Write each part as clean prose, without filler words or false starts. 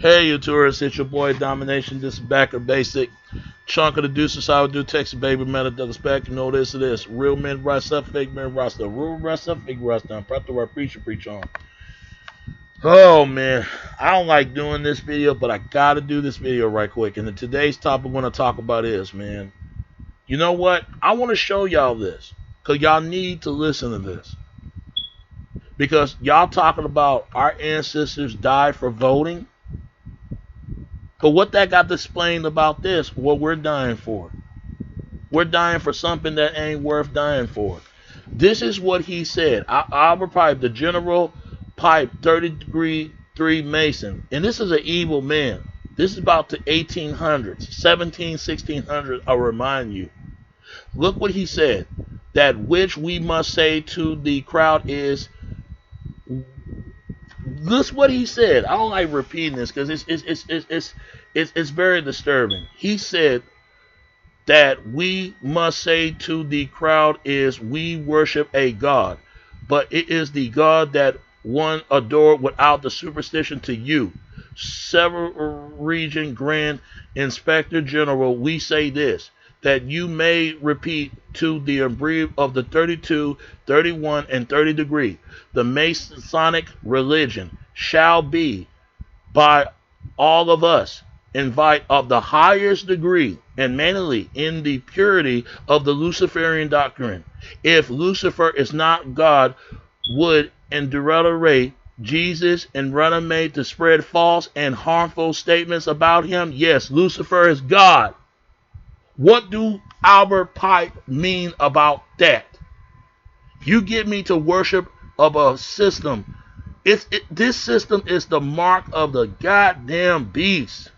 Hey, you tourists, it's your boy Domination. This is Backer Basic. Chunk of the deuces, how I do Texas Baby Metal Douglas back. You know this it is. Real men rise up, fake men rise up. Real rise up, fake rise down. Prep the word preacher preach on. Oh man, I don't like doing this video, but I gotta do this video right quick. And today's topic we're gonna talk about is, man, you know what? I wanna show y'all this. Cause y'all need to listen to this. Because y'all talking about our ancestors died for voting. But what that got to explain about this, what we're dying for. We're dying for something that ain't worth dying for. This is what he said. Albert Pipe, the General Pipe, 30-degree 3 Mason. And this is an evil man. This is about the 1800s, 1600s, I'll remind you. Look what he said. That which we must say to the crowd is, this is what he said. I don't like repeating this because it's very disturbing. He said that we must say to the crowd is we worship a God, but it is the God that one adored without the superstition to you. Several Region Grand Inspector General, we say this, that you may repeat to the abbreviation of the 32, 31, and 30 degree. The Masonic religion shall be by all of us invite of the highest degree and mainly in the purity of the Luciferian doctrine. If Lucifer is not God, would endurate Jesus and renomate to spread false and harmful statements about him? Yes, Lucifer is God. What do Albert Pipe mean about that? You get me to worship of a system. This system is the mark of the goddamn beast.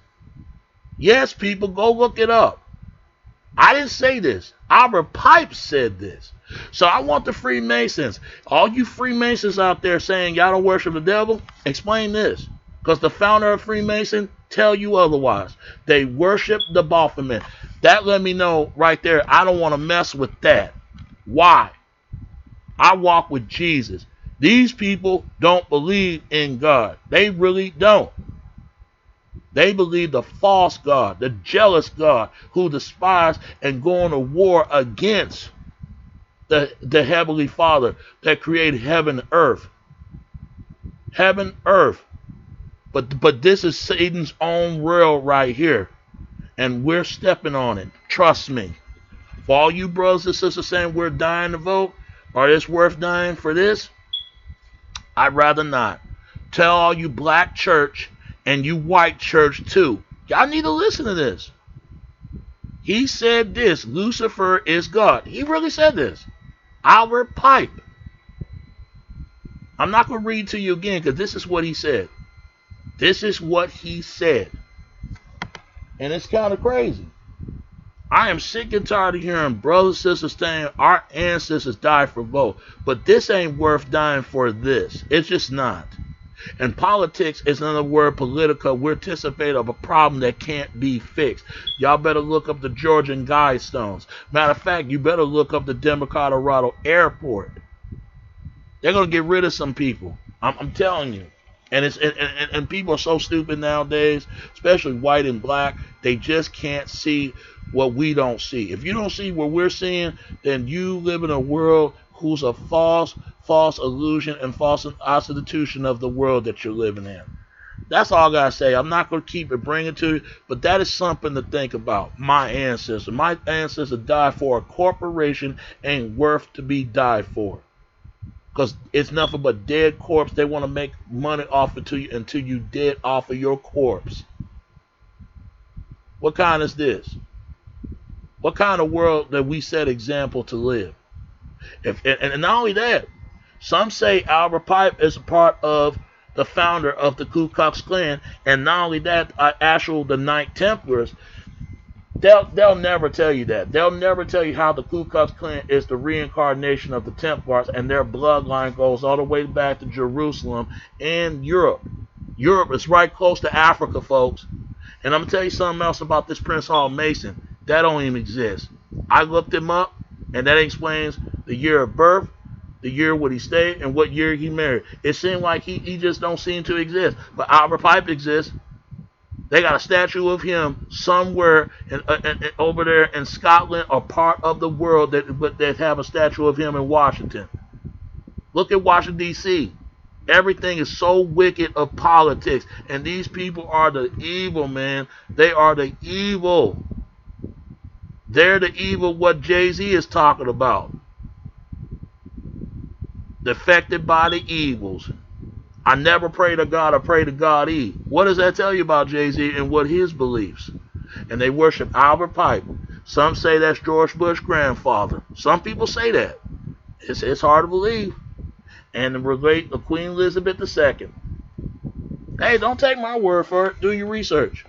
Yes, people, go look it up. I didn't say this. Albert Pipe said this. So I want the Freemasons, all you Freemasons out there saying y'all don't worship the devil, explain this. Because the founder of Freemason tell you otherwise. They worship the Baphomet. That let me know right there, I don't want to mess with that. Why? I walk with Jesus. These people don't believe in God. They really don't. They believe the false God, the jealous God, who despise and go on a war against the Heavenly Father that created heaven and earth. Heaven, earth. But this is Satan's own world right here. And we're stepping on it. Trust me. For all you brothers and sisters saying we're dying to vote, or it's worth dying for this, I'd rather not. Tell all you black church and you white church too. Y'all need to listen to this. He said this. Lucifer is God. He really said this. Albert Pipe. I'm not going to read to you again because this is what he said. This is what he said. And it's kind of crazy. I am sick and tired of hearing brothers and sisters saying our ancestors died for vote. But this ain't worth dying for this. It's just not. And politics is another word, politica. We're anticipating of a problem that can't be fixed. Y'all better look up the Georgian Guidestones. Matter of fact, you better look up the Denver, Colorado airport. They're going to get rid of some people. I'm telling you. And people are so stupid nowadays, especially white and black. They just can't see what we don't see. If you don't see what we're seeing, then you live in a world who's a false illusion and false institution of the world that you're living in. That's all I gotta say. I'm not gonna keep it bringing to you, but that is something to think about. My ancestor died for a corporation ain't worth to be died for. Because it's nothing but dead corpse. They want to make money off it to you until you dead off of your corpse. What kind is this? What kind of world that we set example to live? And not only that, some say Albert Pipe is a part of the founder of the Ku Klux Klan, and not only that, the Knight Templars. They'll never tell you that. They'll never tell you how the Ku Klux Klan is the reincarnation of the Templars, and their bloodline goes all the way back to Jerusalem and Europe. Europe is right close to Africa, folks. And I'm going to tell you something else about this Prince Hall Mason. That don't even exist. I looked him up, and that explains the year of birth, the year when he stayed, and what year he married. It seemed like he just don't seem to exist. But Albert Pipe exists. They got a statue of him somewhere over there in Scotland or part of the world that have a statue of him in Washington. Look at Washington, D.C. Everything is so wicked of politics. And these people are the evil, man. They are the evil. They're the evil what Jay-Z is talking about. Defected by the evils. I never pray to God, I pray to God E. What does that tell you about Jay-Z and what his beliefs? And they worship Albert Piper. Some say that's George Bush's grandfather. Some people say that. It's hard to believe. And the great Queen Elizabeth II. Hey, don't take my word for it. Do your research.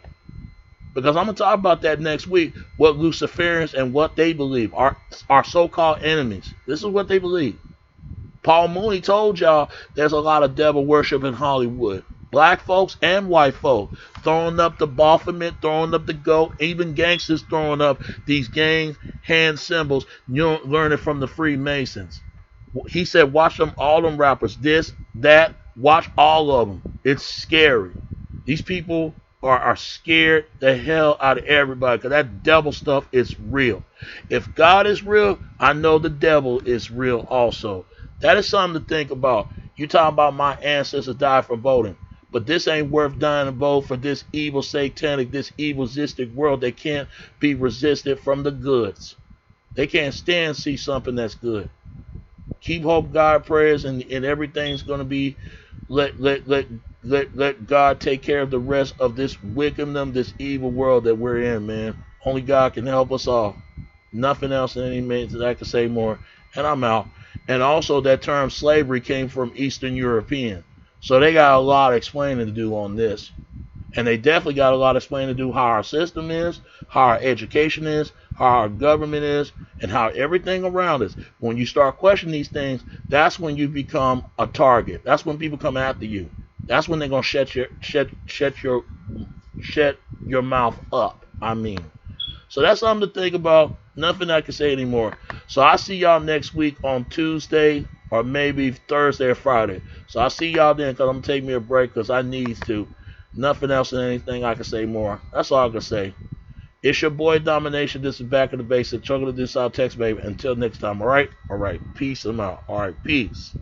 Because I'm going to talk about that next week. What Luciferians and what they believe. Our so-called enemies. This is what they believe. Paul Mooney told y'all there's a lot of devil worship in Hollywood. Black folks and white folks throwing up the Baphomet, throwing up the goat, even gangsters throwing up these gang hand symbols, learning from the Freemasons. He said, watch them, all them rappers, this, that, watch all of them. It's scary. These people are scared the hell out of everybody because that devil stuff is real. If God is real, I know the devil is real also. That is something to think about. You talking about my ancestors died for voting. But this ain't worth dying to vote for this evil satanic, this evil zistic world. They can't be resisted from the goods. They can't stand to see something that's good. Keep hope, God, prayers, and everything's going to be, let God take care of the rest of this wickedness, this evil world that we're in, man. Only God can help us all. Nothing else in any minute that I can say more. And I'm out. And also that term slavery came from Eastern European. So they got a lot of explaining to do on this. And they definitely got a lot of explaining to do how our system is, how our education is, how our government is, and how everything around us. When you start questioning these things, that's when you become a target. That's when people come after you. That's when they're gonna shut your mouth up. I mean. So that's something to think about. Nothing I can say anymore. So I'll see y'all next week on Tuesday or maybe Thursday or Friday. So I'll see y'all then because I'm going to take me a break because I need to. Nothing else and anything I can say more. That's all I can say. It's your boy Domination. This is Back in the Basics. Chocolate this out text, baby. Until next time. All right? All right. Peace. I'm out. All right. Peace.